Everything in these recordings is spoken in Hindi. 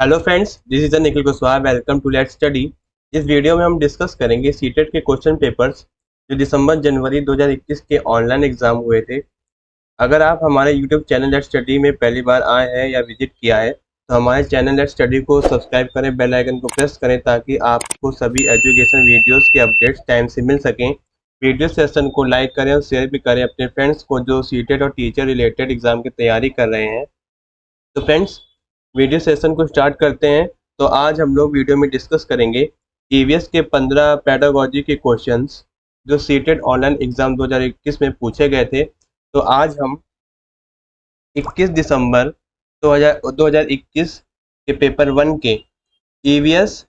Hello friends, this is Nikhil Kushwaha. Welcome to let's study. इस वीडियो में हम डिस्कस करेंगे सीटेट के क्वेश्चन पेपर्स जो दिसंबर जनवरी 2021 के ऑनलाइन एग्जाम हुए थे। अगर आप हमारे यूट्यूब चैनल लेट्स स्टडी में पहली बार आए हैं या विजिट किया है तो हमारे चैनल लेट्स स्टडी को सब्सक्राइब करें, बेल आइकन को प्रेस करें ताकि आपको सभी एजुकेशन वीडियोस के अपडेट्स टाइम से मिल सकें। वीडियो सेशन को लाइक करें और शेयर भी करें अपने फ्रेंड्स को जो सीटेट और टीचर रिलेटेड एग्जाम की तैयारी कर रहे हैं। तो फ्रेंड्स, वीडियो सेशन को स्टार्ट करते हैं। तो आज हम लोग वीडियो में डिस्कस करेंगे ईवीएस के 15 पेडागोजी के क्वेश्चंस जो सीटेट ऑनलाइन एग्जाम 2021 में पूछे गए थे। तो आज हम 21 दिसंबर 2021 के पेपर 1 के ईवीएस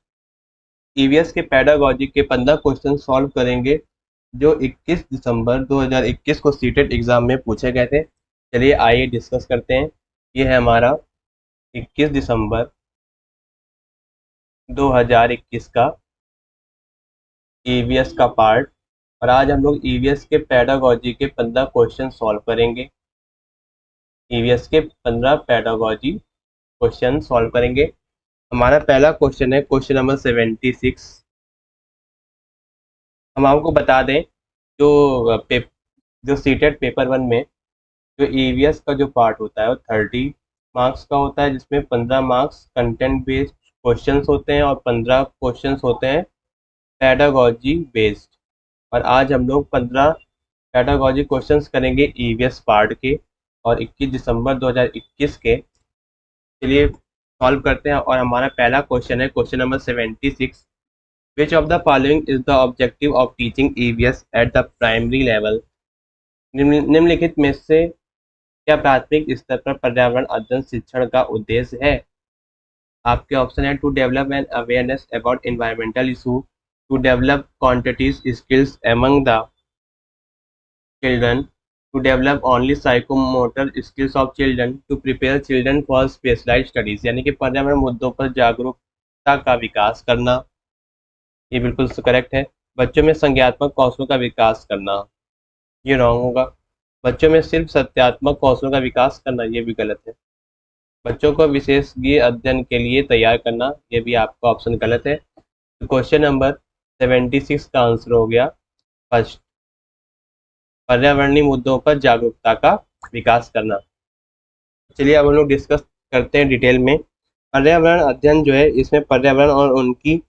ईवीएस के पेडागोजी के 15 क्वेश्चन सॉल्व करेंगे जो 21 दिसंबर 2021 को सीटेट एग्जाम में पूछे गए थे। चलिए आइए डिस्कस करते हैं। ये है हमारा 21 दिसंबर 2021 का ईवीएस का पार्ट, और आज हम लोग ईवीएस के पेडागोजी के 15 क्वेश्चन सॉल्व करेंगे। ईवीएस के 15 पेडागोजी क्वेश्चन सॉल्व करेंगे। हमारा पहला क्वेश्चन है क्वेश्चन नंबर 76। हम आपको बता दें जो सीटेट पेपर 1 में जो ईवीएस का जो पार्ट होता है वो 30 मार्क्स का होता है, जिसमें 15 मार्क्स कंटेंट बेस्ड क्वेश्चंस होते हैं और 15 क्वेश्चंस होते हैं पेडागोजी बेस्ड। और आज हम लोग 15 पेडागोजी क्वेश्चंस करेंगे ईवीएस पार्ट के और 21 दिसंबर 2021 के। चलिए सॉल्व करते हैं। और हमारा पहला क्वेश्चन है question number 76। Which of the following is the objective of teaching EVS at the primary level? निम्नलिखित में से क्या प्राथमिक स्तर पर पर्यावरण अध्ययन शिक्षण का उद्देश्य है? आपके ऑप्शन है to develop an awareness about environmental issue, to develop quantities skills among the children, to develop only psychomotor skills of children, to prepare children for specialized studies। यानी कि पर्यावरण मुद्दों पर जागरूकता का विकास करना, ये बिल्कुल करेक्ट है। बच्चों में संज्ञानात्मक कौशलों का विकास करना, ये रॉन्ग होगा। बच्चों में सिर्फ सत्यात्मक कौशलों का विकास करना, ये भी गलत है। बच्चों को विशेषज्ञ अध्ययन के लिए तैयार करना, ये भी आपका ऑप्शन गलत है। तो क्वेश्चन नंबर 76 का आंसर हो गया फर्स्ट, पर्यावरणीय मुद्दों पर जागरूकता का विकास करना। चलिए अब हम लोग डिस्कस करते हैं डिटेल में। पर्यावरण अध्ययन जो है, इसमें पर्यावरण और उनकी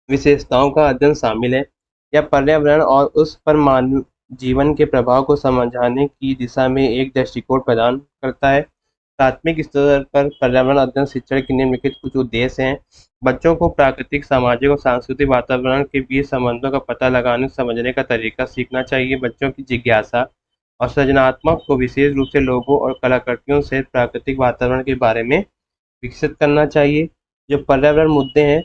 विशेषताओं का अध्ययन शामिल है। यह पर्यावरण और उस पर मानव जीवन के प्रभाव को समझाने की दिशा में एक दृष्टिकोण प्रदान करता है। प्राथमिक स्तर पर पर्यावरण अध्ययन शिक्षण के निम्नलिखित कुछ उद्देश्य हैं। बच्चों को प्राकृतिक, सामाजिक और सांस्कृतिक वातावरण के बीच संबंधों का पता लगाने समझने का तरीका सीखना चाहिए। बच्चों की जिज्ञासा और सृजनात्मक को विशेष रूप से लोगों और कलाकृतियों से प्राकृतिक वातावरण के बारे में विकसित करना चाहिए। जो पर्यावरण मुद्दे हैं,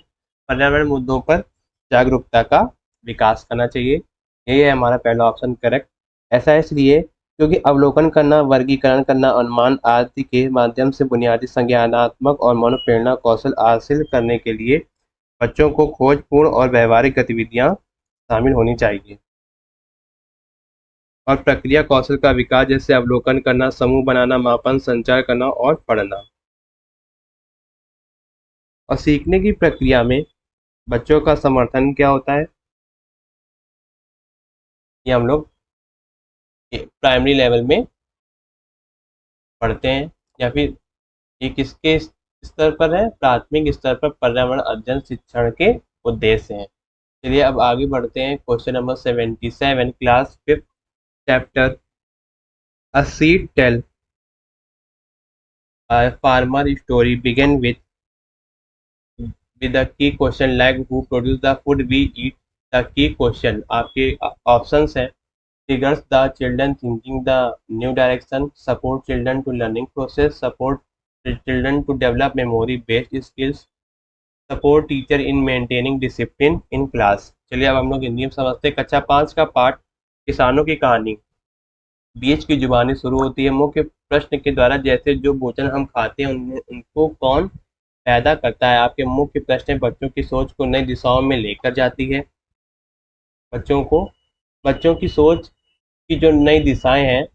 पर्यावरण मुद्दों पर जागरूकता का विकास करना चाहिए। यही है हमारा पहला ऑप्शन करेक्ट। ऐसा इसलिए क्योंकि अवलोकन करना, वर्गीकरण करना, अनुमान आदि के माध्यम से बुनियादी संज्ञानात्मक और मनोप्रेरणा कौशल हासिल करने के लिए बच्चों को खोजपूर्ण और व्यवहारिक गतिविधियां शामिल होनी चाहिए। और प्रक्रिया कौशल का विकास जैसे अवलोकन करना, समूह बनाना, मापन, संचार करना और पढ़ना। और सीखने की प्रक्रिया में बच्चों का समर्थन क्या होता है, ये हम लोग प्राइमरी लेवल में पढ़ते हैं। या फिर ये किसके स्तर पर है? प्राथमिक स्तर पर पर्यावरण अध्ययन शिक्षण के उद्देश्य हैं। चलिए अब आगे बढ़ते हैं। Question number 77, class 5 chapter a seed tale farmer story begin with the key question like who produce the food we eat। the key question आपके ऑप्शंस हैं triggers the children thinking the new direction, support children to learning process, support children to develop memory based skills, support teacher in maintaining discipline in class। चलिए अब हम लोग हिंदी में समझते हैं। कक्षा 5 का पाठ किसानों की कहानी। बीज की जुबानी शुरू होती है। मुख्य प्रश्न के द्वारा जैसे जो भोजन हम खाते हैं उनको कौन पैदा करता है? आपके मुख्य प्रश्न बच्चों की सोच को नई दिशाओं में लेकर जाती है। बच्चों की सोच की जो नई दिशाएं हैं,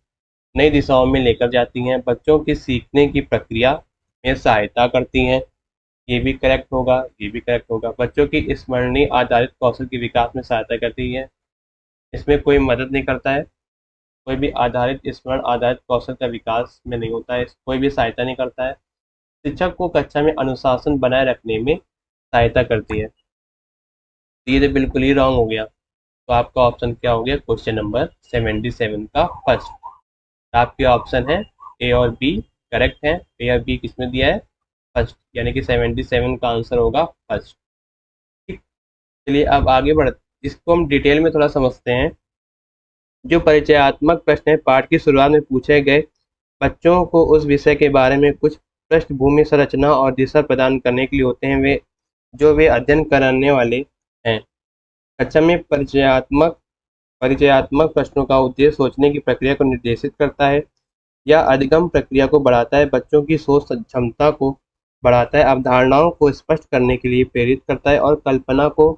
नई दिशाओं में लेकर जाती हैं। बच्चों की सीखने की प्रक्रिया में सहायता करती हैं। ये भी करेक्ट होगा, ये भी करेक्ट होगा। बच्चों की स्मरणीय आधारित कौशल के विकास में सहायता करती है, इसमें कोई मदद नहीं करता है। कोई भी आधारित स्मरण आधारित कौशल का विकास में नहीं होता है, कोई भी सहायता नहीं करता है। शिक्षक को कक्षा में अनुशासन बनाए रखने में सहायता करती है। तो ये तो बिल्कुल ही रॉन्ग हो गया। तो आपका ऑप्शन क्या हो गया, क्वेश्चन नंबर 77 का फर्स्ट। आपके ऑप्शन है ए और बी करेक्ट है। ए और बी किसमें दिया है, फर्स्ट, यानी कि 77 का आंसर होगा फर्स्ट। ठीक, चलिए अब आगे बढ़, इसको हम डिटेल में थोड़ा समझते हैं। जो परिचयात्मक प्रश्न है पाठ की शुरुआत में पूछे गए, बच्चों को उस विषय के बारे में कुछ पृष्ठभूमि संरचना और दिशा प्रदान करने के लिए होते हैं, वे जो वे अध्ययन कराने वाले हैं। कक्षा में परिचयात्मक प्रश्नों का उद्देश्य सोचने की प्रक्रिया को निर्देशित करता है या अधिगम प्रक्रिया को बढ़ाता है, बच्चों की सोच क्षमता को बढ़ाता है, अवधारणाओं को स्पष्ट करने के लिए प्रेरित करता है और कल्पना को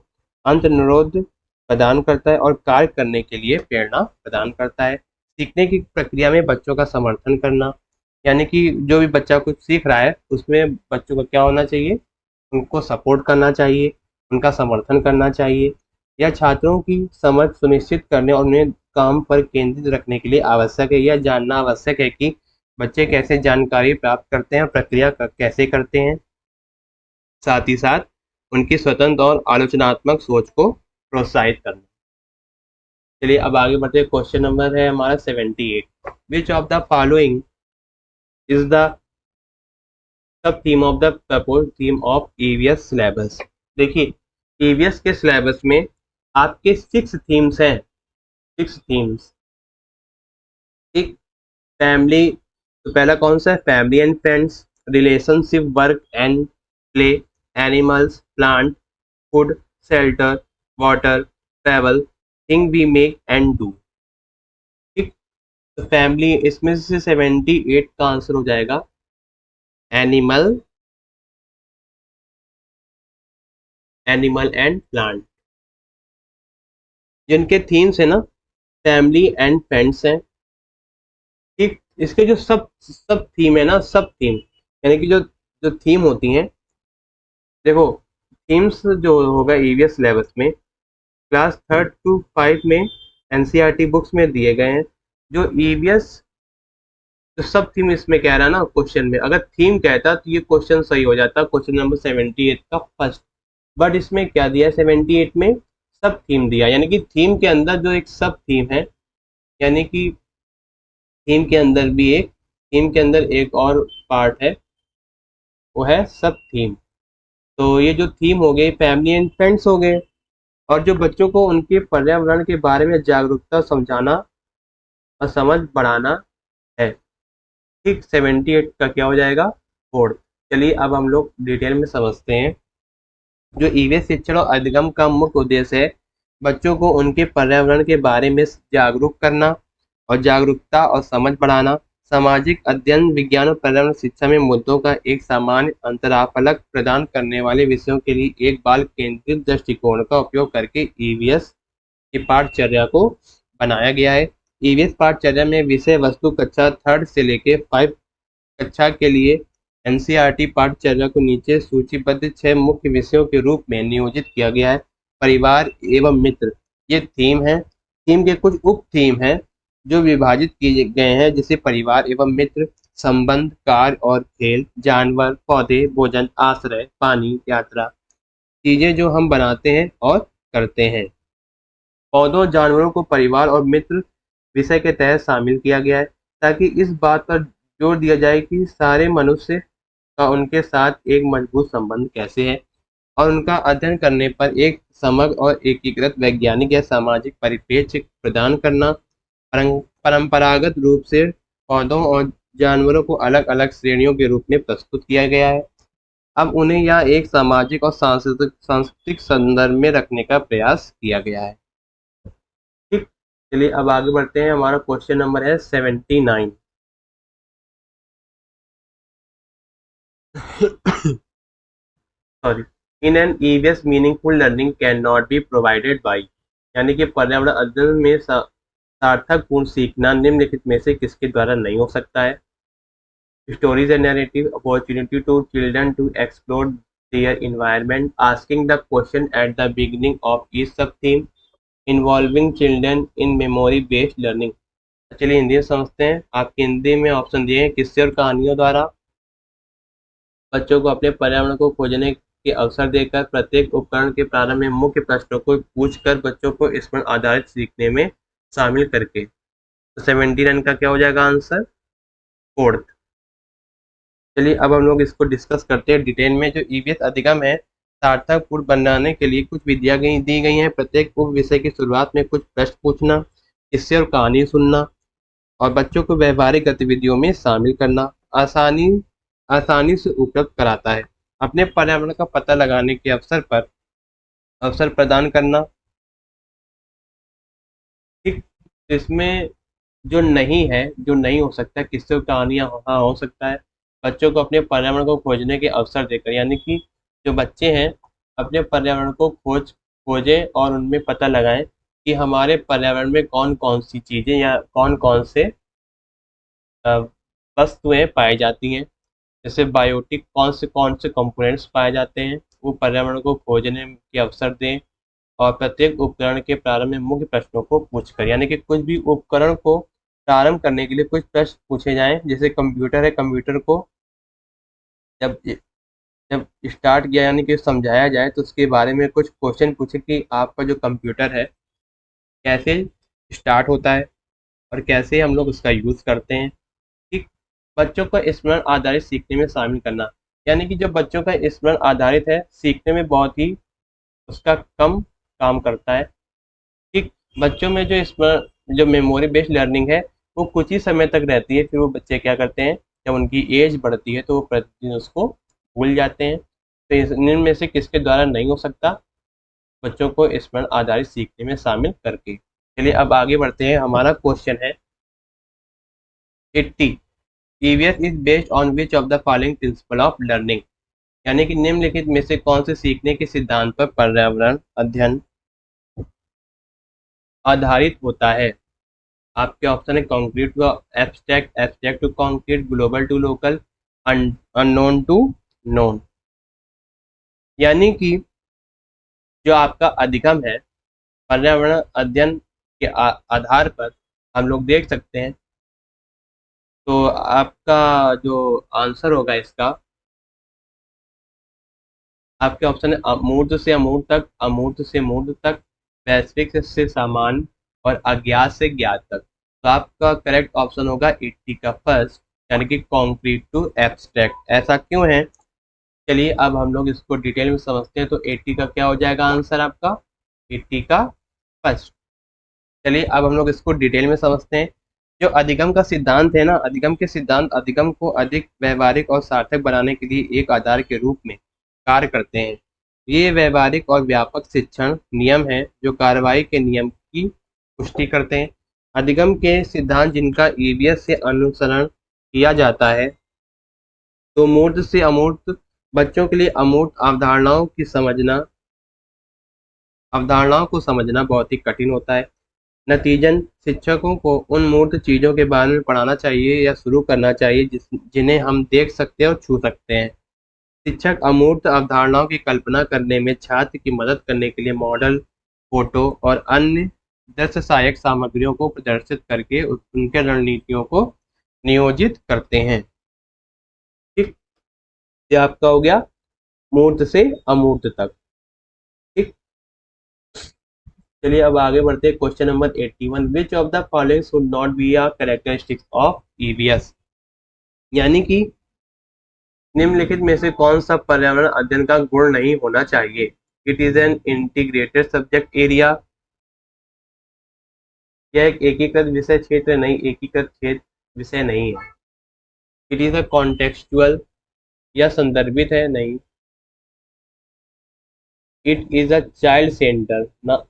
अंतर्निरोध प्रदान करता है और कार्य करने के लिए प्रेरणा प्रदान करता है। सीखने की प्रक्रिया में बच्चों का समर्थन करना, यानी कि जो भी बच्चा कुछ सीख रहा है उसमें बच्चों को क्या होना चाहिए, उनको सपोर्ट करना चाहिए, उनका समर्थन करना चाहिए, या छात्रों की समझ सुनिश्चित करने और उन्हें काम पर केंद्रित रखने के लिए आवश्यक है। यह जानना आवश्यक है कि बच्चे कैसे जानकारी प्राप्त करते हैं, प्रक्रिया कैसे करते हैं, साथ ही साथ उनकी स्वतंत्र और आलोचनात्मक सोच को प्रोत्साहित करना। चलिए अब आगे बढ़ते हैं। क्वेश्चन नंबर है हमारा 78। विच of the following is the sub theme of the propose theme of EVS syllabus. देखिए, ईवीएस के सिलेबस में आपके 6 थीम्स हैं, 6 थीम्स। एक फैमिली, तो पहला कौन सा है, family and friends, relationship, work and play, animals, plant, food, shelter, water, travel, thing we make and do. ठीक, तो फैमिली, इसमें से 78 का आंसर हो जाएगा एनिमल, एनिमल एंड प्लांट। जिनके थीम्स है ना, फैमिली एंड फ्रेंड्स हैं। ठीक, इसके जो सब सब थीम है ना, सब थीम, यानी कि जो जो थीम होती हैं, देखो, थीम्स जो होगा ईवीएस सिलेबस में क्लास 3rd to 5 में एनसीईआरटी बुक्स में दिए गए हैं। जो ईवीएस जो सब थीम इसमें कह रहा है ना क्वेश्चन में, अगर थीम कहता तो ये क्वेश्चन सही हो जाता, क्वेश्चन नंबर 78 का फर्स्ट। बट इसमें क्या दिया है, 78 में सब थीम दिया, यानी कि थीम के अंदर जो एक सब थीम है, यानी कि थीम के अंदर एक और पार्ट है, वो है सब थीम। तो ये जो थीम हो गई फैमिली एंड फ्रेंड्स हो गए, और जो बच्चों को उनके पर्यावरण के बारे में जागरूकता समझाना और समझ बढ़ाना है। ठीक, 78 का क्या हो जाएगा, फोर्थ। चलिए अब हम लोग डिटेल में समझते हैं। जो ईवीएस शिक्षण और अधिगम का मुख्य उद्देश्य है बच्चों को उनके पर्यावरण के बारे में जागरूक करना और जागरूकता और समझ बढ़ाना, सामाजिक अध्ययन, विज्ञान और पर्यावरण शिक्षा में मुद्दों का एक सामान्य अंतराफलक प्रदान करने वाले विषयों के लिए एक बाल केंद्रित दृष्टिकोण का उपयोग करके ईवीएस की पाठचर्या को बनाया गया है। ईवीएस पाठचर्या में विषय वस्तु कक्षा 3rd से लेकर 5 कक्षा के लिए एनसीईआरटी पाठचर्या को नीचे सूचीबद्ध 6 मुख्य विषयों के रूप में नियोजित किया गया है। परिवार एवं मित्र, ये थीम है। थीम के कुछ उप थीम हैं जो विभाजित किए गए हैं, जैसे परिवार एवं मित्र, संबंध, कार्य और खेल, जानवर, पौधे, भोजन, आश्रय, पानी, यात्रा, चीजें जो हम बनाते हैं और करते हैं। पौधों, जानवरों को परिवार और मित्र विषय के तहत शामिल किया गया है, ताकि इस बात पर जोर दिया जाए कि सारे मनुष्य का उनके साथ एक मजबूत संबंध कैसे है, और उनका अध्ययन करने पर एक समग्र और एकीकृत वैज्ञानिक या सामाजिक परिप्रेक्ष्य प्रदान करना। परंपरागत रूप से पौधों और जानवरों को अलग अलग श्रेणियों के रूप में प्रस्तुत किया गया है। अब उन्हें यहाँ एक सामाजिक और सांस्कृतिक संदर्भ में रखने का प्रयास किया गया है। ठीक, चलिए अब आगे बढ़ते हैं। हमारा क्वेश्चन नंबर है 79। Sorry, in an EVS meaningful learning can not be provided by, यानी कि पर्यावरण अध्ययन में सार्थक पूर्ण सीखना निम्नलिखित में से किसके द्वारा नहीं हो सकता है। Stories and narrative, opportunity to children to explore their environment, asking the question at the beginning of each sub-theme, involving children in memory-based learning। चलिए हिंदी में समझते हैं। आपके हिंदी में ऑप्शन दिए हैं, किस्से और कहानियों द्वारा बच्चों को अपने पर्यावरण को खोजने के अवसर देकर, प्रत्येक उपकरण के प्रारंभ में मुख्य प्रश्नों को पूछकर, बच्चों को स्मरण आधारित सीखने में शामिल करके। तो 79 का क्या हो जाएगा आंसर? फोर्थ। चलिए अब हम लोग इसको डिस्कस करते हैं डिटेल में। जो ईवीएस अधिगम है, सार्थक पूर्ण बनाने के लिए कुछ विधियां दी गई हैं। प्रत्येक उप विषय की शुरुआत में कुछ प्रश्न पूछना, किस्से और कहानी सुनना और बच्चों को व्यवहारिक गतिविधियों में शामिल करना आसानी आसानी से उपलब्ध कराता है। अपने पर्यावरण का पता लगाने के अवसर प्रदान करना। ठीक। इसमें जो नहीं है, जो नहीं हो सकता, किस्से और कहानियां हाँ हो सकता है। बच्चों को अपने पर्यावरण को खोजने के अवसर देकर, यानी कि जो बच्चे हैं अपने पर्यावरण को खोजें और उनमें पता लगाएं कि हमारे पर्यावरण में कौन कौन सी चीजें या कौन कौन से अ, वस्तुएं पाई जाती हैं। जैसे बायोटिक कौन से कंपोनेंट्स पाए जाते हैं, वो पर्यावरण को खोजने के अवसर दें। और प्रत्येक उपकरण के प्रारंभ में मुख्य प्रश्नों को पूछकर, यानी कि कुछ भी उपकरण को प्रारंभ करने के लिए कुछ प्रश्न पूछे जाएं। जैसे कंप्यूटर है, कंप्यूटर को जब जब स्टार्ट किया यानी कि समझाया जाए तो उसके बारे में कुछ क्वेश्चन पूछे कि आपका जो कंप्यूटर है कैसे स्टार्ट होता है और कैसे हम लोग उसका यूज़ करते हैं। ठीक। बच्चों को स्मरण आधारित सीखने में शामिल करना, यानी कि जो बच्चों का स्मरण आधारित है, सीखने में बहुत ही उसका कम काम करता है। ठीक। बच्चों में जो मेमोरी बेस्ड लर्निंग है वो कुछ ही समय तक रहती है, फिर वो बच्चे क्या करते हैं, जब उनकी एज बढ़ती है तो वो प्रतिदिन उसको भूल जाते हैं। तो इनमें से किसके द्वारा नहीं हो सकता? बच्चों को स्मरण आधारित सीखने में शामिल करके। चलिए अब आगे बढ़ते हैं। हमारा क्वेश्चन है 80, EVS is based on which of the following principle of learning, यानी कि निम्नलिखित में से कौन से सीखने के सिद्धांत पर पर्यावरण अध्ययन आधारित होता है। आपके ऑप्शन है concrete to abstract, abstract to concrete, global to local, unknown to known. यानी कि जो आपका अधिगम है, पर्यावरण अध्ययन के आधार पर हम लोग देख सकते हैं। तो आपका जो आंसर होगा इसका, आपके ऑप्शन है अमूर्त से अमूर्त तक, अमूर्त से मूर्त तक, वैश्विक से सामान्य और अज्ञात से ज्ञात तक। तो आपका करेक्ट ऑप्शन होगा 80 का फर्स्ट, यानी कि कॉन्क्रीट टू एब्स्ट्रैक्ट। ऐसा क्यों है? चलिए अब हम लोग इसको डिटेल में समझते हैं। तो 80 का क्या हो जाएगा आंसर आपका? 80 का फर्स्ट। चलिए अब हम लोग इसको डिटेल में समझते हैं। जो अधिगम का सिद्धांत है ना, अधिगम के सिद्धांत अधिगम को अधिक व्यवहारिक और सार्थक बनाने के लिए एक आधार के रूप में कार्य करते हैं। ये व्यवहारिक और व्यापक शिक्षण नियम हैं जो कार्रवाई के नियम की पुष्टि करते हैं। अधिगम के सिद्धांत जिनका ईवीएस से अनुसरण किया जाता है। तो मूर्त से अमूर्त, बच्चों के लिए अमूर्त अवधारणाओं को समझना बहुत ही कठिन होता है। नतीजन शिक्षकों को उन मूर्त चीज़ों के बारे में पढ़ाना चाहिए या शुरू करना चाहिए जिन्हें हम देख सकते हैं और छू सकते हैं। शिक्षक अमूर्त अवधारणाओं की कल्पना करने में छात्र की मदद करने के लिए मॉडल, फोटो और अन्य दृश्य सहायक सामग्रियों को प्रदर्शित करके उनके रणनीतियों को नियोजित करते हैं। ठीक। ये आपका हो गया मूर्त से अमूर्त तक। ठीक। चलिए अब आगे बढ़ते हैं। Question number 81, which of the following should not be a characteristics of EVS, यानी कि निम्नलिखित में से कौन सा पर्यावरण अध्ययन का गुण नहीं होना चाहिए। It is an integrated subject area, यह एक एकीकृत विषय क्षेत्र नहीं, एकीकृत क्षेत्र विषय नहीं है। इट इज अ कॉन्टेक्सचुअल, यह संदर्भित है नहीं। It is a child centre ना,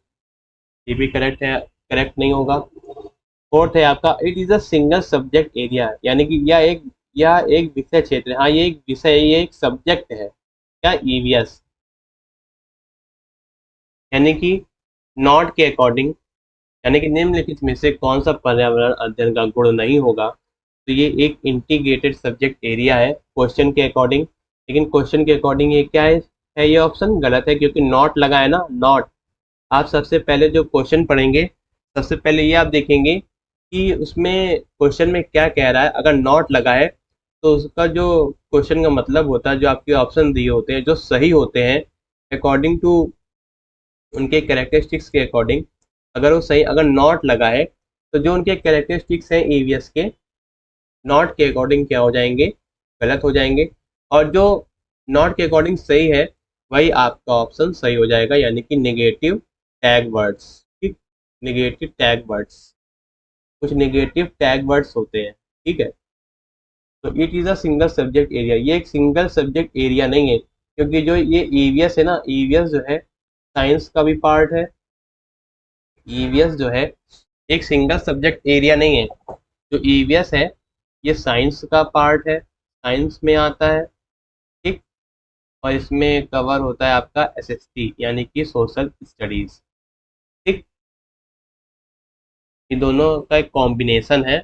ये भी करेक्ट है, करेक्ट नहीं होगा। फोर्थ है आपका, it is a single subject area, यानी कि यह एक विषय क्षेत्र है। हाँ, ये एक विषय, ये एक सब्जेक्ट है क्या? ईवीएस, यानी कि नॉट के अकॉर्डिंग, यानी कि निम्नलिखित में से कौन सा पर्यावरण अध्ययन का गुण नहीं होगा। तो ये एक इंटीग्रेटेड सब्जेक्ट एरिया है क्वेश्चन के अकॉर्डिंग। लेकिन क्वेश्चन के अकॉर्डिंग ये क्या है? है ये ऑप्शन गलत है, क्योंकि नॉट लगा है ना, नॉट। आप सबसे पहले जो क्वेश्चन पढ़ेंगे, सबसे पहले ये आप देखेंगे कि उसमें क्वेश्चन में क्या कह रहा है। अगर नॉट लगा है तो उसका जो क्वेश्चन का मतलब होता है, जो आपके ऑप्शन दिए होते हैं जो सही होते हैं अकॉर्डिंग टू उनके कैरेक्टरिस्टिक्स के अकॉर्डिंग, अगर वो सही, अगर नॉट लगा है तो जो उनके कैरेक्टरिस्टिक्स हैं ईवीएस के, नॉट के अकॉर्डिंग क्या हो जाएंगे, गलत हो जाएंगे। और जो नॉट के अकॉर्डिंग सही है वही आपका ऑप्शन सही हो जाएगा, यानी कि नेगेटिव टैग वर्ड्स। ठीक, नेगेटिव टैग वर्ड्स, कुछ नेगेटिव टैग वर्ड्स होते हैं। ठीक है, तो it is a single subject area, ये एक सिंगल सब्जेक्ट एरिया नहीं है, क्योंकि जो ये ईवीएस है ना, ईवीएस जो है साइंस का भी पार्ट है। ईवीएस जो है एक सिंगल सब्जेक्ट एरिया नहीं है। जो ईवीएस है ये साइंस का पार्ट है, साइंस में आता है। ठीक, और इसमें कवर होता है आपका एसएसटी यानी कि सोशल स्टडीज। ठीक, ये दोनों का एक कॉम्बिनेशन है,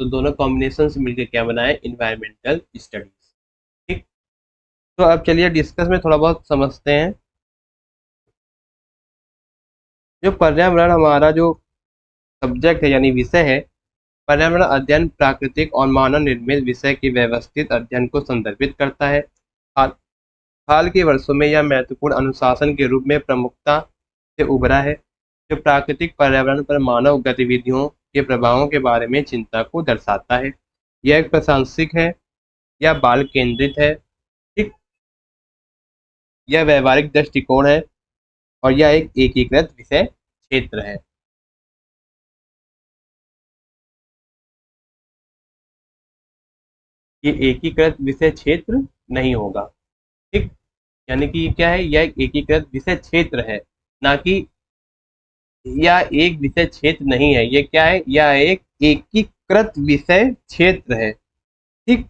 तो दोनों कॉम्बिनेशन से मिलकर क्या बना है, इन्वायरमेंटल स्टडीज। ठीक, तो अब चलिए डिस्कस में थोड़ा बहुत समझते हैं। जो पर्यावरण हमारा जो सब्जेक्ट है यानी विषय है, पर्यावरण अध्ययन प्राकृतिक और मानव निर्मित विषय के व्यवस्थित अध्ययन को संदर्भित करता है। हाल हाल के वर्षों में यह महत्वपूर्ण अनुशासन के रूप में प्रमुखता से उभरा है, जो प्राकृतिक पर्यावरण पर मानव गतिविधियों के प्रभावों के बारे में चिंता को दर्शाता है। यह एक प्रासंगिक है या बाल केंद्रित है। ठीक, यह व्यवहारिक दृष्टिकोण है और यह एक एकीकृत विषय क्षेत्र है। ये एकीकृत विषय क्षेत्र नहीं होगा। ठीक, यानी कि क्या है, यह एक एकीकृत विषय क्षेत्र है, ना कि यह एक विषय क्षेत्र नहीं है। ये क्या है, यह एक एकीकृत विषय क्षेत्र है। ठीक,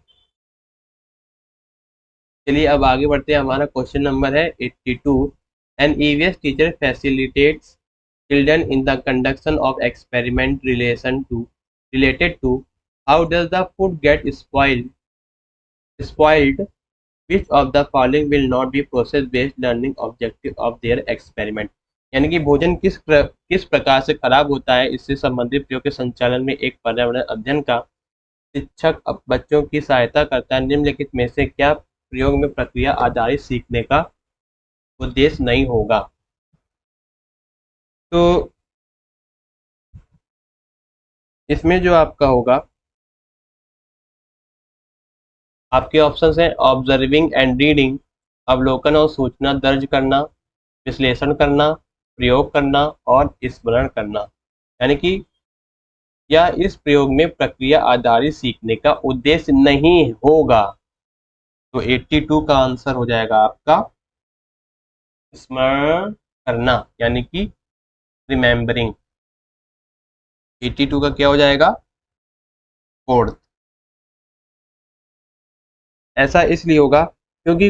चलिए अब आगे बढ़ते हैं। हमारा क्वेश्चन नंबर है 82। An EVS teacher facilitates children in the conduction of experiment related to how does the food get spoiled, which of the following will not be process based learning objective of their experiment। यानी कि भोजन किस प्रकार से खराब होता है, इससे संबंधित प्रयोग के संचालन में एक पर्यावरण अध्ययन का शिक्षक बच्चों की सहायता करता है। निम्नलिखित में से क्या प्रयोग में प्रक्रिया आधारित सीखने का उद्देश्य नहीं होगा। तो इसमें जो आपका होगा, आपके ऑप्शंस हैं ऑब्जर्विंग एंड रीडिंग, अवलोकन और सूचना दर्ज करना, विश्लेषण करना, प्रयोग करना और स्मरण करना। यानी कि या इस प्रयोग में प्रक्रिया आधारित सीखने का उद्देश्य नहीं होगा। तो 82 का आंसर हो जाएगा आपका स्मरण करना, यानी कि रिमेम्बरिंग। 82 का क्या हो जाएगा, फोर्थ। ऐसा इसलिए होगा क्योंकि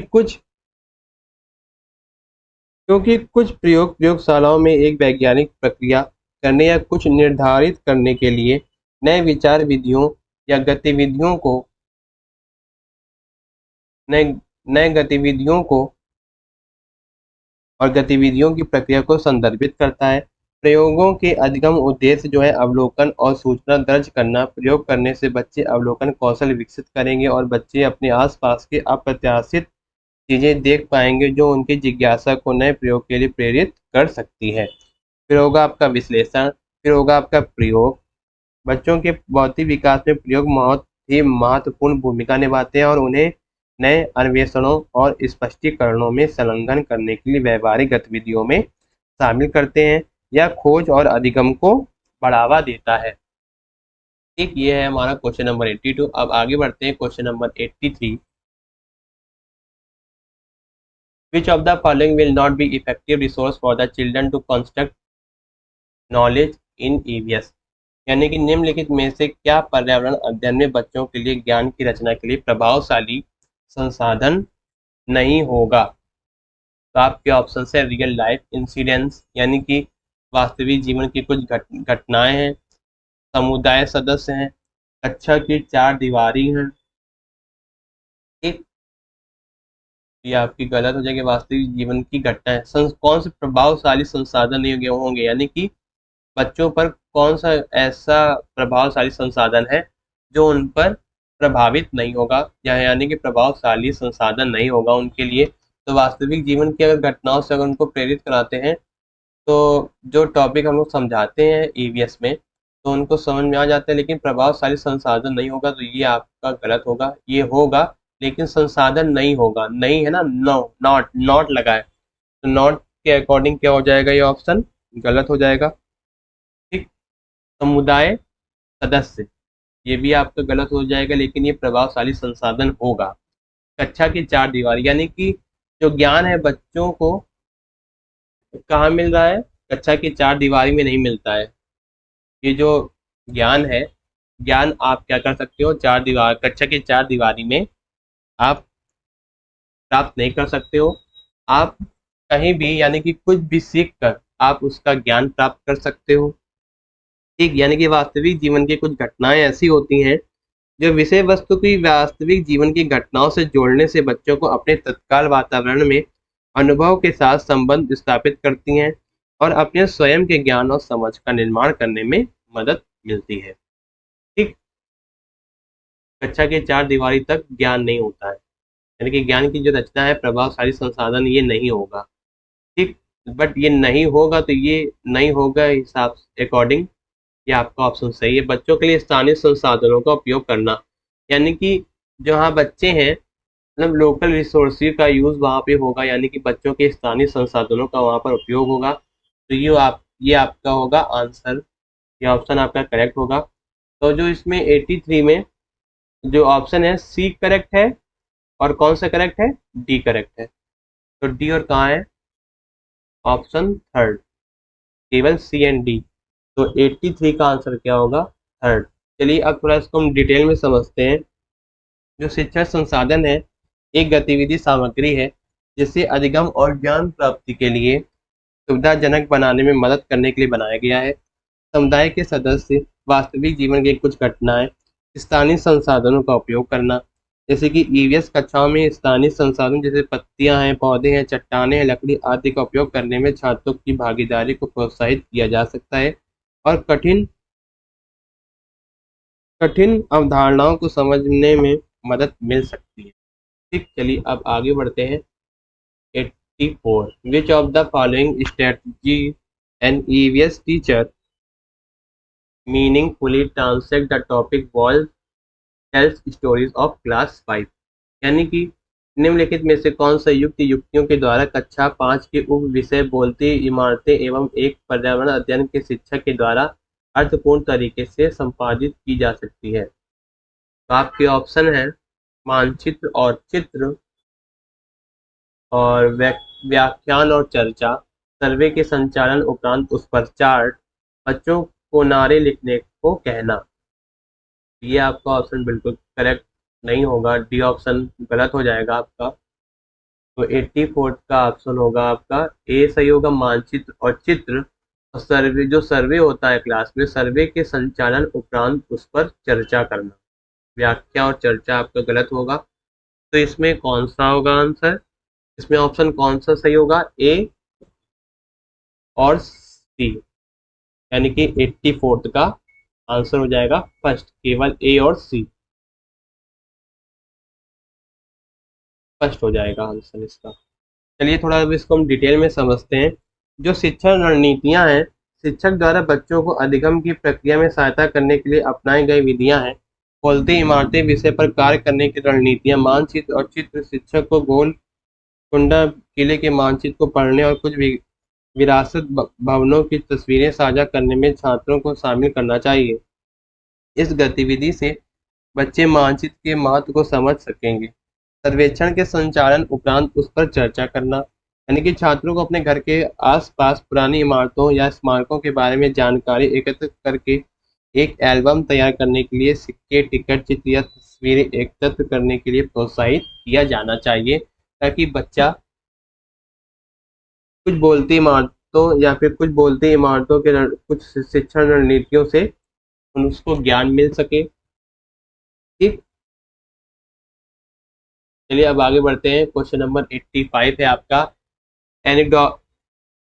कुछ प्रयोगशालाओं में एक वैज्ञानिक प्रक्रिया करने या कुछ निर्धारित करने के लिए नए विचार विधियों या गतिविधियों को नए नए गतिविधियों की प्रक्रिया को संदर्भित करता है। प्रयोगों के अधिगम उद्देश्य जो है अवलोकन और सूचना दर्ज करना। प्रयोग करने से बच्चे अवलोकन कौशल विकसित करेंगे और बच्चे अपने आसपास के अप्रत्याशित चीजें देख पाएंगे जो उनकी जिज्ञासा को नए प्रयोग के लिए प्रेरित कर सकती है। फिर होगा आपका विश्लेषण, फिर होगा आपका प्रयोग। बच्चों के बौद्धिक विकास में प्रयोग बहुत ही महत्वपूर्ण भूमिका निभाते हैं और उन्हें नए अन्वेषणों और स्पष्टीकरणों में संलग्न करने के लिए व्यवहारिक गतिविधियों में शामिल करते हैं। यह खोज और अधिगम को बढ़ावा देता है। ठीक, ये है हमारा क्वेश्चन नंबर 82। अब आगे बढ़ते हैं question number 83। Which of the following will not be effective resource for the children to construct knowledge in EVS। यानी कि निम्नलिखित में से क्या पर्यावरण अध्ययन में बच्चों के लिए ज्ञान की रचना के लिए प्रभावशाली संसाधन नहीं होगा। तो आपके ऑप्शन है रियल लाइफ इंसिडेंट्स, यानी कि वास्तविक जीवन की कुछ घटनाएं हैं, समुदाय सदस्य हैं, कक्षा की चार दीवारी हैं। ठीक, ये आपकी गलत हो जाएगी। वास्तविक जीवन की घटना है। कौन से प्रभावशाली संसाधन ये होंगे, यानी कि बच्चों पर कौन सा ऐसा प्रभावशाली संसाधन है जो उन पर प्रभावित नहीं होगा, या यानी कि प्रभावशाली संसाधन नहीं होगा उनके लिए। तो वास्तविक जीवन की अगर घटनाओं से अगर उनको प्रेरित कराते हैं, तो जो टॉपिक हम लोग समझाते हैं ईवीएस में, तो उनको समझ में आ जाता है। लेकिन प्रभावशाली संसाधन नहीं होगा, तो ये आपका गलत होगा। ये होगा लेकिन संसाधन नहीं होगा, नहीं है ना, नो, नॉट, नॉट लगा है, तो नॉट के अकॉर्डिंग क्या हो जाएगा, ये ऑप्शन गलत हो जाएगा। ठीक। समुदाय सदस्य, ये भी आपका गलत हो जाएगा, लेकिन ये प्रभावशाली संसाधन होगा। कक्षा की चार दीवारी, यानी कि जो ज्ञान है बच्चों को कहाँ मिल रहा है, कक्षा की चार दीवारी में नहीं मिलता है। ये जो ज्ञान है, ज्ञान आप क्या कर सकते हो, चार दीवार, कक्षा की चार दीवारी में आप प्राप्त नहीं कर सकते हो। आप कहीं भी, यानी कि कुछ भी सीख कर आप उसका ज्ञान प्राप्त कर सकते हो। ठीक, यानी कि वास्तविक जीवन की कुछ घटनाएं ऐसी होती हैं जो विषय वस्तु की वास्तविक जीवन की घटनाओं से जोड़ने से बच्चों को अपने तत्काल वातावरण में अनुभव के साथ संबंध स्थापित करती हैं और अपने स्वयं के ज्ञान और समझ का निर्माण करने में मदद मिलती है। ठीक। कक्षा के चार दीवारी तक ज्ञान नहीं होता है, यानी कि ज्ञान की जो रचना है, प्रभावशाली संसाधन, ये नहीं होगा। ठीक। बट ये नहीं होगा, तो ये नहीं होगा हिसाब अकॉर्डिंग, ये आपका ऑप्शन सही है। बच्चों के लिए स्थानीय संसाधनों का उपयोग करना, यानी कि जहाँ बच्चे हैं, मतलब लोकल रिसोर्सेज का यूज़ वहाँ पे होगा, यानी कि बच्चों के स्थानीय संसाधनों का वहाँ पर उपयोग होगा। तो ये आपका होगा आंसर, ये ऑप्शन आपका करेक्ट होगा। तो जो इसमें 83 में जो ऑप्शन है, सी करेक्ट है, और कौन सा करेक्ट है, डी करेक्ट है। तो डी और कहाँ है, ऑप्शन थर्ड, केवल सी एंड डी। तो 83 का आंसर क्या होगा, थर्ड। चलिए अब थोड़ा इसको हम डिटेल में समझते हैं। जो शिक्षण संसाधन है, एक गतिविधि सामग्री है जिसे अधिगम और ज्ञान प्राप्ति के लिए सुविधाजनक बनाने में मदद करने के लिए बनाया गया है। समुदाय के सदस्य वास्तविक जीवन की कुछ घटनाएं, स्थानीय संसाधनों का उपयोग करना, जैसे कि ईवीएस कक्षाओं में स्थानीय संसाधन जैसे पत्तियां हैं, पौधे हैं, चट्टानें हैं, लकड़ी आदि का उपयोग करने में छात्रों की भागीदारी को प्रोत्साहित किया जा सकता है और कठिन कठिन अवधारणाओं को समझने में मदद मिल सकती है। ठीक, चलिए अब आगे बढ़ते हैं। 84, which of the following strategy an EVS teacher meaningfully translate the topic wall tells stories of class 5, यानी कि निम्नलिखित में से कौन सा युक्तियों के द्वारा कक्षा 5 के उप विषय बोलती इमारतें एवं एक पर्यावरण अध्ययन के शिक्षक के द्वारा अर्थपूर्ण तरीके से संपादित की जा सकती है। तो आपके ऑप्शन है मानचित्र और चित्र, और व्याख्यान और चर्चा, सर्वे के संचालन उपरांत उस पर चार्ट, बच्चों को नारे लिखने को कहना। ये आपका ऑप्शन बिल्कुल करेक्ट नहीं होगा, डी ऑप्शन गलत हो जाएगा आपका। तो 84 का ऑप्शन होगा आपका ए सही होगा, मानचित्र और चित्र, और सर्वे, जो सर्वे होता है क्लास में, सर्वे के संचालन उपरांत उस पर चर्चा करना। व्याख्या और चर्चा आपका गलत होगा। तो इसमें कौन सा होगा आंसर, इसमें ऑप्शन कौन सा सही होगा, ए और सी, यानी कि 84 का आंसर हो जाएगा फर्स्ट, केवल ए और सी फर्स्ट हो जाएगा आंसर इसका। चलिए थोड़ा अब इसको हम डिटेल में समझते हैं। जो शिक्षण रणनीतियां हैं, शिक्षक द्वारा बच्चों को अधिगम की प्रक्रिया में सहायता करने के लिए अपनाई गई विधियां हैं। बोलती इमारतें विषय पर कार्य करने की रणनीतियां, मानचित्र और चित्र, शिक्षक को गोल कुंडा किले के मानचित्र को पढ़ने और कुछ विरासत भवनों की तस्वीरें साझा करने में छात्रों को शामिल करना चाहिए। इस गतिविधि से बच्चे मानचित्र के महत्व को समझ सकेंगे। सर्वेक्षण के संचालन उपरांत उस पर चर्चा करना, यानी कि छात्रों को अपने घर के आसपास पुरानी इमारतों या स्मारकों के बारे में जानकारी एकत्र करके एक एल्बम तैयार करने के लिए सिक्के, टिकट, चित्र या तस्वीरें एकत्र करने के लिए प्रोत्साहित किया जाना चाहिए, ताकि बच्चा कुछ बोलती इमारतों या फिर कुछ बोलती इमारतों के कुछ शिक्षण रणनीतियों से उसको ज्ञान मिल सके। ठीक। चलिए अब आगे बढ़ते हैं। क्वेश्चन नंबर 85 है आपका,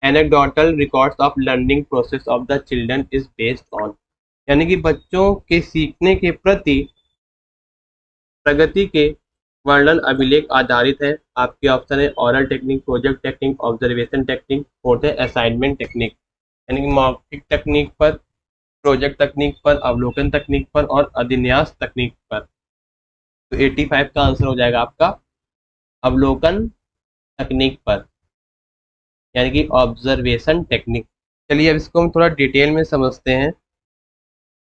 anecdotal records of learning process of the children is based on, यानी कि बच्चों के सीखने के प्रति प्रगति के वर्णन अभिलेख आधारित है। आपके ऑप्शन है oral technique, project technique, observation technique, fourth है असाइनमेंट टेक्निक, यानी कि मौखिक तकनीक पर, प्रोजेक्ट तकनीक पर, अवलोकन तकनीक पर और अधिन्यास तकनीक पर। तो 85 का आंसर हो जाएगा आपका अवलोकन तकनीक पर, यानी कि ऑब्जर्वेशन टेक्निक। चलिए अब इसको हम थोड़ा डिटेल में समझते हैं।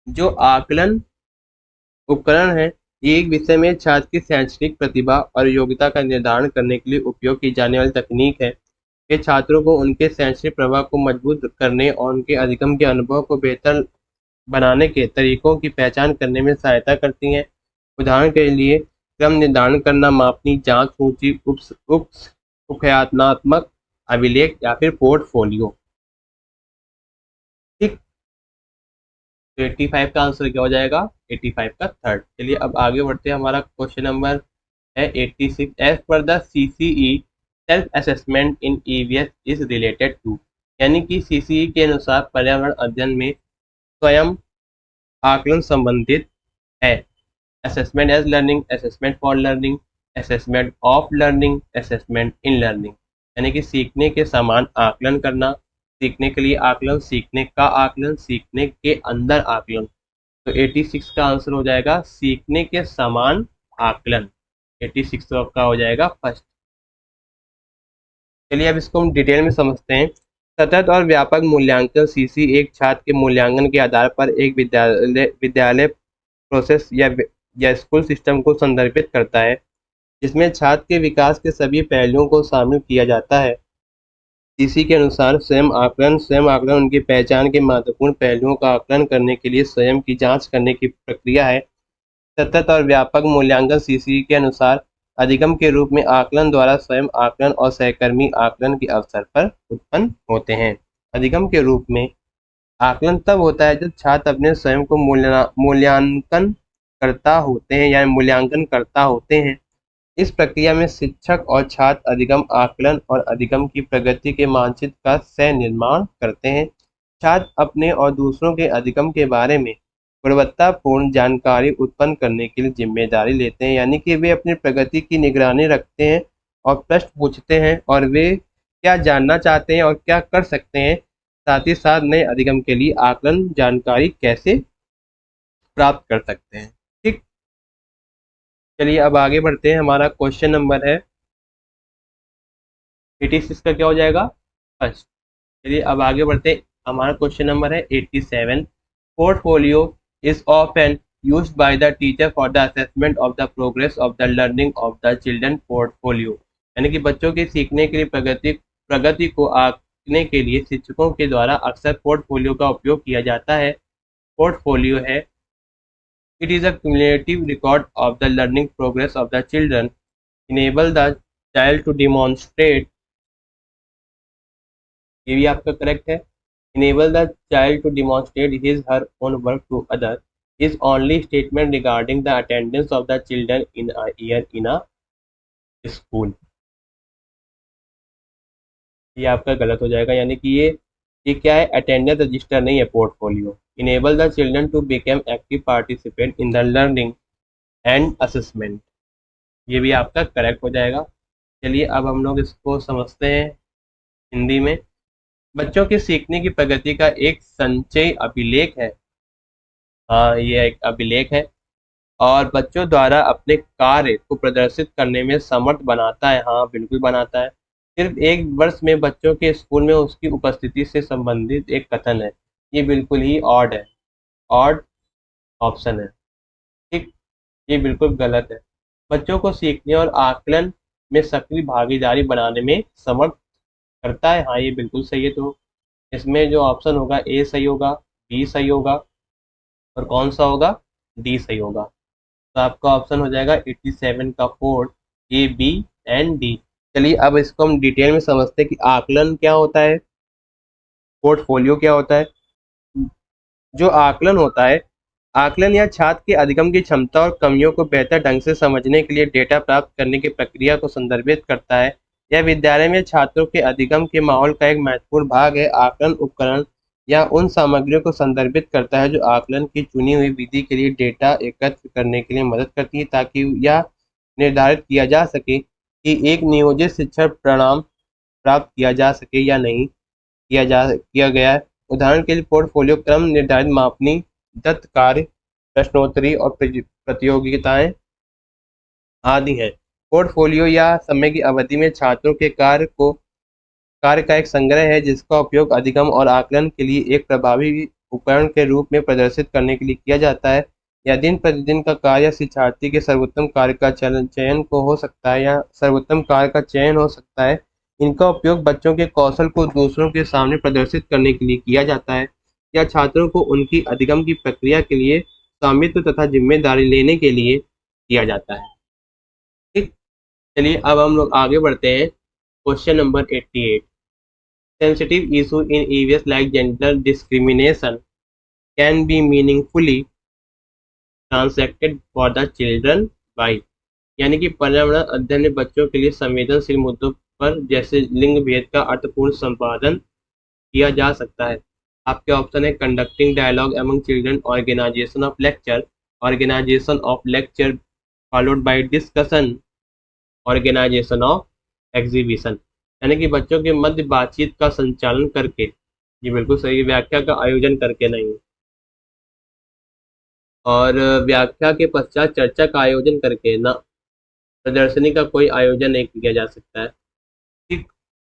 जो आकलन उपकरण है, ये एक विषय में छात्र की शैक्षणिक प्रतिभा और योग्यता का निर्धारण करने के लिए उपयोग की जाने वाली तकनीक है। ये छात्रों को उनके शैक्षणिक प्रभाव को मजबूत करने और उनके अधिगम के अनुभव को बेहतर बनाने के तरीकों की पहचान करने में सहायता करती हैं। उदाहरण के लिए क्रम निर्धारण करना, मापनी, जांच, सूची, उपख्यातनात्मक अभिलेख या फिर पोर्टफोलियो। ठीक, तो 85 का आंसर क्या हो जाएगा? 85 का थर्ड। चलिए अब आगे बढ़ते हैं। हमारा क्वेश्चन नंबर है 86। As per the CCE self assessment in EVS is related to, यानी कि सीसीई के अनुसार पर्यावरण अध्ययन में स्वयं आकलन संबंधित है। Assessment as learning, assessment for learning, assessment of learning, assessment in learning, यानी कि सीखने के समान आकलन करना, सीखने के लिए आकलन, सीखने का आकलन, सीखने के अंदर आकलन। तो 86 का आंसर हो जाएगा सीखने के समान आकलन। 86 का हो जाएगा फर्स्ट। चलिए अब इसको हम डिटेल में समझते हैं। सतत और व्यापक मूल्यांकन सीसी एक छात्र के मूल्यांकन के आधार पर एक विद्यालय प्रोसेस या स्कूल सिस्टम को संदर्भित करता है, जिसमें छात्र के विकास के सभी पहलुओं को शामिल किया जाता है। इसी के अनुसार स्वयं आकलन उनकी पहचान के महत्वपूर्ण पहलुओं का आकलन करने के लिए स्वयं की जांच करने की प्रक्रिया है। सतत और व्यापक मूल्यांकन सीसी के अनुसार अधिगम के रूप में आकलन द्वारा स्वयं आकलन और सहकर्मी आकलन के अवसर पर उत्पन्न होते हैं। अधिगम के रूप में आकलन तब होता है जब छात्र अपने स्वयं को मूल्यांकन करता होते हैं या मूल्यांकन करता होते हैं। इस प्रक्रिया में शिक्षक और छात्र अधिगम आकलन और अधिगम की प्रगति के मानचित्र का सह निर्माण करते हैं। छात्र अपने और दूसरों के अधिगम के बारे में गुणवत्तापूर्ण जानकारी उत्पन्न करने के लिए जिम्मेदारी लेते हैं, यानी कि वे अपनी प्रगति की निगरानी रखते हैं और प्रश्न पूछते हैं और वे क्या जानना चाहते हैं और क्या कर सकते हैं, साथ ही साथ नए अधिगम के लिए आकलन जानकारी कैसे प्राप्त कर सकते हैं। ठीक, चलिए अब आगे बढ़ते हैं। हमारा क्वेश्चन नंबर है 86 का क्या हो जाएगा? फर्स्ट। चलिए अब आगे बढ़ते हैं। हमारा क्वेश्चन नंबर है 87। Portfolio is often used by the teacher for the assessment of the progress of the learning of the children portfolio, यानी कि बच्चों के सीखने के लिए प्रगति को आंकने के लिए शिक्षकों के द्वारा अक्सर पोर्टफोलियो का उपयोग किया जाता है। पोर्टफोलियो है it is a cumulative record of the learning progress of the children, enable the child to demonstrate, ये भी आपका करेक्ट है, enable the child to demonstrate his her own work to others is only statement regarding the attendance of the children in a year in a school। ये आपका गलत हो जाएगा, यानी कि ये क्या है? अटेंडेंस रजिस्टर नहीं है, portfolio. enable the children to become active participant in the learning and assessment, ये भी आपका करेक्ट हो जाएगा। चलिए अब हम लोग इसको समझते हैं हिंदी में। बच्चों के सीखने की प्रगति का एक संचय अभिलेख है। हाँ, ये एक अभिलेख है और बच्चों द्वारा अपने कार्य को प्रदर्शित करने में समर्थ बनाता है। हाँ, बिल्कुल बनाता है। सिर्फ एक वर्ष में बच्चों के स्कूल में उसकी उपस्थिति से संबंधित एक कथन है, ये बिल्कुल ही ऑड है, ऑड ऑप्शन है। ठीक, ये बिल्कुल गलत है। बच्चों को सीखने और आकलन में सक्रिय भागीदारी बनाने में समर्थ करता है। हाँ, ये बिल्कुल सही है। तो इसमें जो ऑप्शन होगा ए सही होगा, बी सही होगा और कौन सा होगा? डी सही होगा। तो आपका ऑप्शन हो जाएगा 87 का fourth, A, B and D. चलिए अब इसको हम डिटेल में समझते हैं कि आकलन क्या होता है, पोर्टफोलियो क्या होता है। जो आकलन होता है, आकलन या छात्र के अधिगम की क्षमता और कमियों को बेहतर ढंग से समझने के लिए डेटा प्राप्त करने की प्रक्रिया को संदर्भित करता है। यह विद्यालय में छात्रों के अधिगम के माहौल का एक महत्वपूर्ण भाग है। आकलन उपकरण या उन सामग्रियों को संदर्भित करता है जो आकलन की चुनी हुई विधि के लिए डेटा एकत्र करने के लिए मदद करती है, ताकि यह निर्धारित किया जा सके कि एक नियोजित शिक्षण परिणाम प्राप्त किया जा सके या नहीं किया गया है। उदाहरण के लिए पोर्टफोलियो क्रम निर्धारित मापनी, दत्त कार्य, प्रश्नोत्तरी और प्रतियोगिताएं आदि हैं। पोर्टफोलियो या समय की अवधि में छात्रों के कार्य का एक संग्रह है जिसका उपयोग अधिगम और आकलन के लिए एक प्रभावी उपकरण के रूप में प्रदर्शित करने के लिए किया जाता है। यह दिन प्रतिदिन का कार्य या शिक्षार्थी के सर्वोत्तम कार्य का चयन को हो सकता है या सर्वोत्तम कार्य का चयन हो सकता है। इनका उपयोग बच्चों के कौशल को दूसरों के सामने प्रदर्शित करने के लिए किया जाता है या छात्रों को उनकी अधिगम की प्रक्रिया के लिए स्वामित्व तथा जिम्मेदारी लेने के लिए किया जाता है। ठीक, चलिए अब हम लोग आगे बढ़ते हैं। Question number 88। Sensitive issue in areas like gender discrimination can be meaningfully transacted for the children by, यानी कि पर्यावरण अध्ययन में बच्चों के लिए संवेदनशील मुद्दों पर जैसे लिंग भेद का अर्थपूर्ण संपादन किया जा सकता है। आपके ऑप्शन है conducting dialogue among children, organisation of lecture followed by discussion, organisation of exhibition, यानी कि बच्चों के मध्य बातचीत का संचालन करके। जी बिल्कुल सही, व्याख्या का आयोजन करके नहीं। और व्याख्या के पश्चात चर्चा का आयोजन करके ना, प्रदर्शनी का कोई आयोजन नहीं किया जा सकता है। ठीक,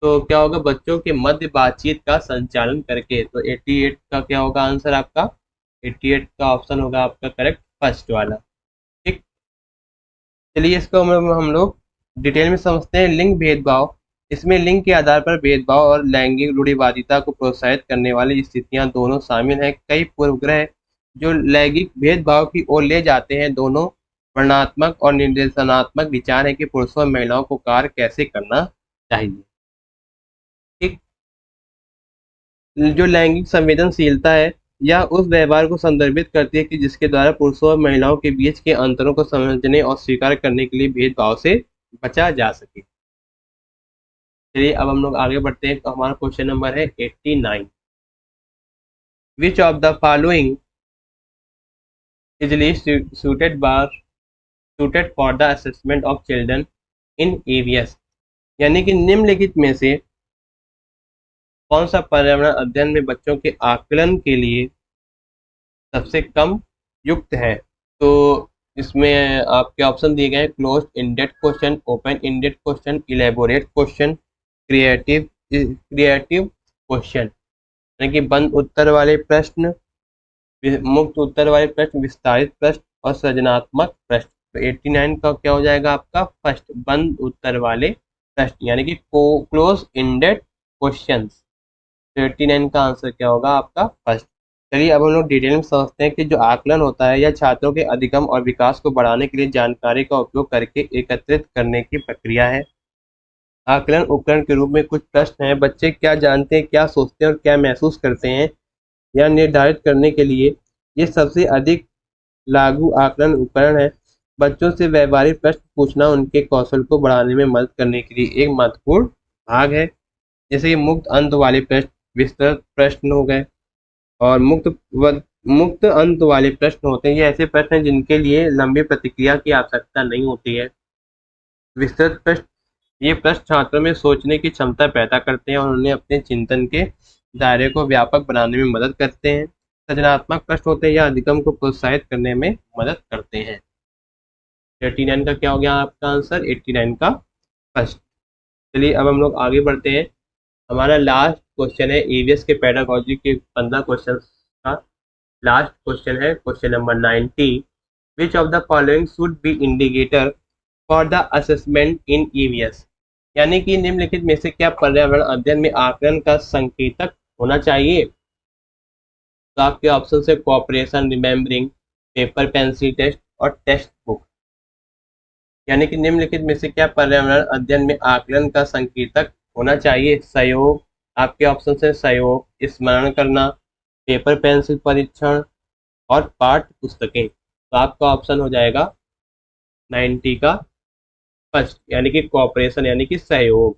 तो क्या होगा, बच्चों के मध्य बातचीत का संचालन करके। तो 88 का क्या होगा आंसर आपका, 88 का ऑप्शन होगा आपका करेक्ट, फर्स्ट वाला। ठीक, चलिए इसको हम लोग डिटेल में समझते हैं। लिंग भेदभाव, इसमें लिंग के आधार पर भेदभाव और लैंगिक रूढ़िवादिता को प्रोत्साहित करने वाली स्थितियां दोनों शामिल हैं। कई पूर्वग्रह जो लैंगिक भेदभाव की ओर ले जाते हैं, दोनों वर्णनात्मक और निर्देशनात्मक विचार है कि पुरुषों और महिलाओं को कार्य कैसे करना चाहिए। ठीक, जो लैंगिक संवेदनशीलता है या उस व्यवहार को संदर्भित करती है कि जिसके द्वारा पुरुषों और महिलाओं के बीच के अंतरों को समझने और स्वीकार करने के लिए भेदभाव से बचा जा सके। चलिए अब हम लोग आगे बढ़ते हैं। तो हमारा क्वेश्चन नंबर है 89। विच of the following easily suited for the assessment of children in EVS, यानी कि निम्नलिखित में से कौन सा पर्यावरण अध्ययन में बच्चों के आकलन के लिए सबसे कम युक्त है। तो इसमें आपके ऑप्शन दिए गए हैं close ended question, open ended question, elaborate question, creative question, यानी कि बंद उत्तर वाले प्रश्न, मुक्त उत्तर वाले प्रश्न, विस्तारित प्रश्न और सृजनात्मक प्रश्न। तो 89 का क्या हो जाएगा आपका फर्स्ट, बंद उत्तर वाले प्रश्न, यानी कि क्लोज इंडेड क्वेश्चंस। तो 89 का आंसर क्या होगा आपका फर्स्ट। चलिए अब हम लोग डिटेल में समझते हैं कि जो आकलन होता है यह छात्रों के अधिगम और विकास को बढ़ाने के लिए जानकारी का उपयोग करके एकत्रित करने की प्रक्रिया है। आकलन उपकरण के रूप में कुछ प्रश्न हैं, बच्चे क्या जानते हैं, क्या सोचते हैं और क्या महसूस करते हैं, यह निर्धारित करने के लिए ये सबसे अधिक लागू आकलन उपकरण है। बच्चों से व्यवहारिक प्रश्न पूछना उनके कौशल को बढ़ाने में मदद करने के लिए एक महत्वपूर्ण भाग है। जैसे मुक्त अंत वाले प्रश्न, विस्तृत प्रश्न हो गए, और मुक्त अंत वाले प्रश्न होते हैं। ये ऐसे प्रश्न हैं जिनके लिए लंबी प्रतिक्रिया की आवश्यकता नहीं होती है। विस्तृत प्रश्न, ये प्रश्न छात्रों में सोचने की क्षमता पैदा करते हैं और उन्हें अपने चिंतन के दायरे को व्यापक बनाने में मदद करते हैं। सृजनात्मक प्रश्न होते हैं या अधिगम को प्रोत्साहित करने में मदद करते हैं। 89 का क्या हो गया आपका आंसर, 89 का फर्स्ट। चलिए अब हम लोग आगे बढ़ते हैं। हमारा लास्ट क्वेश्चन है ईवीएस के पेडागोजी के 15 क्वेश्चन का लास्ट क्वेश्चन है, question number 90। Which of the following should be indicator for the assessment in EVS, यानी कि निम्नलिखित में से क्या पर्यावरण अध्ययन में आकलन का संकेतक होना चाहिए। तो आपके ऑप्शन है cooperation, remembering, paper pencil test और टेक्स्ट बुक, यानी कि निम्नलिखित में से क्या पर्यावरण अध्ययन में आकलन का संकेतक होना चाहिए। सहयोग, आपके ऑप्शन है सहयोग, स्मरण करना, पेपर पेंसिल परीक्षण, और पाठ्य पुस्तकें। तो आपका ऑप्शन हो जाएगा 90 का फर्स्ट, यानी कि कॉपरेशन यानी कि सहयोग।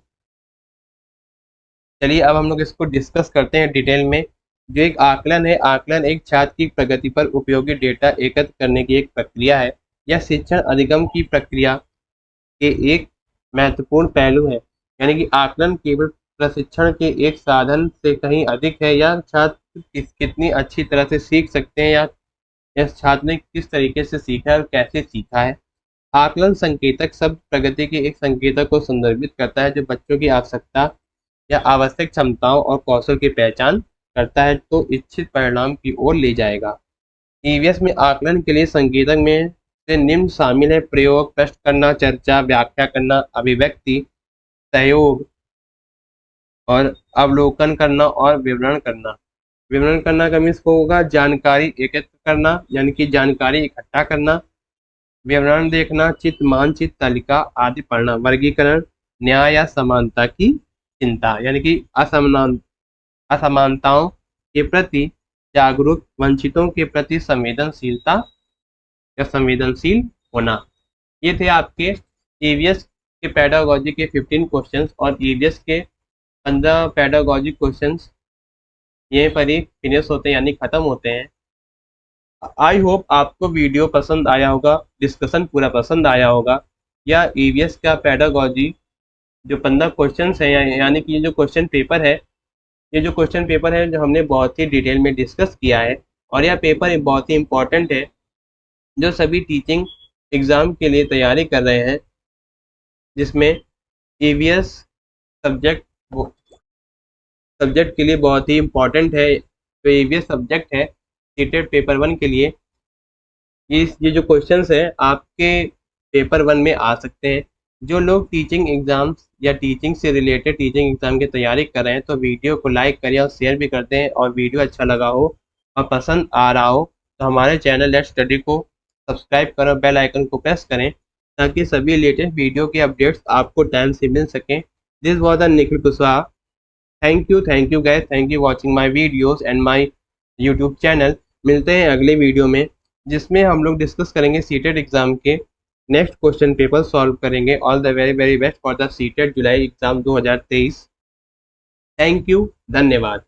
चलिए अब हम लोग इसको डिस्कस करते हैं डिटेल में। जो एक आकलन है, आकलन एक छात्र की प्रगति पर उपयोगी डेटा एकत्र करने की एक प्रक्रिया है। यह शिक्षण अधिगम की प्रक्रिया के एक महत्वपूर्ण पहलू है। यानी कि आकलन केवल प्रशिक्षण के एक साधन से कहीं अधिक है। या छात्र कितनी अच्छी तरह से सीख सकते हैं, या इस छात्र ने किस तरीके से सीखा है और कैसे सीखा है। आकलन संकेतक शब्द प्रगति के एक संकेतक को संदर्भित करता है जो बच्चों की आवश्यकता या आवश्यक क्षमताओं और कौशल की पहचान करता है तो इच्छित परिणाम की ओर ले जाएगा। ईवीएस में आकलन के लिए संकेतक में से निम्न शामिल है: प्रयोग, प्रश्न करना, चर्चा, व्याख्या करना, अभिव्यक्ति, सहयोग और अवलोकन करना और विवरण करना। विवरण करना का मीन्स होगा जानकारी एकत्र करना, यानी कि जानकारी इकट्ठा करना। विवरण देखना, चित्र, मानचित्र, तालिका आदि पढ़ना। वर्गीकरण, न्याय या समानता की चिंता, यानी कि असमानताओं के प्रति जागरूक, वंचितों के प्रति संवेदनशीलता या संवेदनशील होना। ये थे आपके ईवीएस के पेडागोजी के 15 क्वेश्चंस और ईवीएस के 15 पेडागोजी क्वेश्चंस यहीं पर ही फिनिश होते हैं, यानी खत्म होते हैं। आई होप आपको वीडियो पसंद आया होगा, डिस्कशन पूरा पसंद आया होगा। या ईवीएस का पेडागोजी जो 15 क्वेश्चंस हैं, यानी कि ये जो क्वेश्चन पेपर है, ये जो क्वेश्चन पेपर है जो हमने बहुत ही डिटेल में डिस्कस किया है। और यह पेपर बहुत ही इम्पोर्टेंट है जो सभी टीचिंग एग्ज़ाम के लिए तैयारी कर रहे हैं, जिसमें ईवीएस सब्जेक्ट सब्जेक्ट के लिए बहुत ही इम्पोर्टेंट है। तो ईवीएस सब्जेक्ट है सीटेट पेपर 1 के लिए। ये जो क्वेश्चंस हैं आपके पेपर 1 में आ सकते हैं। जो लोग टीचिंग एग्जाम्स या टीचिंग से रिलेटेड टीचिंग एग्जाम की तैयारी कर रहे हैं तो वीडियो को लाइक करिए और शेयर भी करते हैं। और वीडियो अच्छा लगा हो और पसंद आ रहा हो तो हमारे चैनल लेट्स स्टडी को सब्सक्राइब करें, बेल आइकन को प्रेस करें ताकि सभी लेटेस्ट वीडियो के अपडेट्स आपको टाइम से मिल सकें। This was the Nikhil Kushwaha. Thank you guys, thank you watching my videos and my YouTube channel. मिलते हैं अगले वीडियो में जिसमें हम लोग डिस्कस करेंगे सीटेट एग्जाम के नेक्स्ट क्वेश्चन पेपर सॉल्व करेंगे। All the very very best for the CTET July exam 2023। Thank you, धन्यवाद।